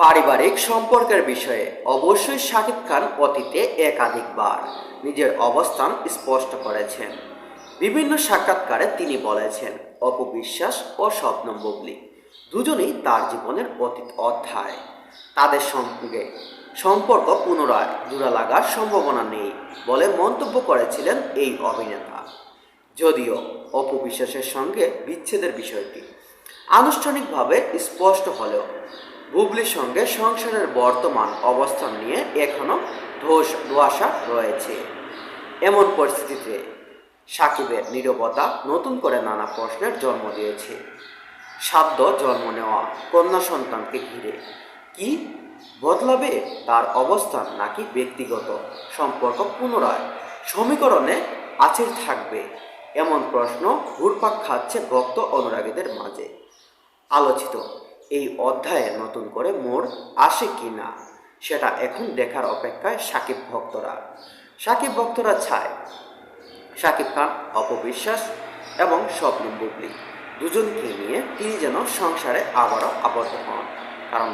পারিবারিক সম্পর্কের বিষয়ে অবশ্যই শাকিব খান অতীতে একাধিকবার নিজের অবস্থান স্পষ্ট করেছেন। বিভিন্ন সাক্ষাৎকারে তিনি বলেছেন, অপু বিশ্বাস ও শবনম বুবলী দুজনেই তার জীবনের অতীত অধ্যায়। তাদের সঙ্গে সম্পর্ক পুনরায় জোড়া লাগার সম্ভাবনা নেই বলে মন্তব্য করেছিলেন এই অভিনেতা। যদিও অপু বিশ্বাসের সঙ্গে বিচ্ছেদের বিষয়টি আনুষ্ঠানিকভাবে স্পষ্ট হলেও বুবলির সঙ্গে সংসারের বর্তমান অবস্থান নিয়ে এখনও ধোঁয়াশা রয়েছে। এমন পরিস্থিতিতে সাকিবের নীরবতা নতুন করে নানা প্রশ্নের জন্ম দিয়েছে। সাধ্য জন্ম নেওয়া কন্যা সন্তানকে ঘিরে কি বদলাবে তার অবস্থান, নাকি ব্যক্তিগত সম্পর্ক পুনরায় সমীকরণে আছেই থাকবে? এমন প্রশ্ন ঘুরপাক খাচ্ছে ভক্ত অনুরাগীদের মাঝে। আলোচিত এই অধ্যায়ে নতুন করে মোড় আসে কি না সেটা এখন দেখার অপেক্ষায় সাকিব ভক্তরা চায় শাকিব খান, অপু বিশ্বাস এবং শবনম বুবলী দুজনকে নিয়ে তিনি যেন সংসারে আবারও আবদ্ধ হন, কারণ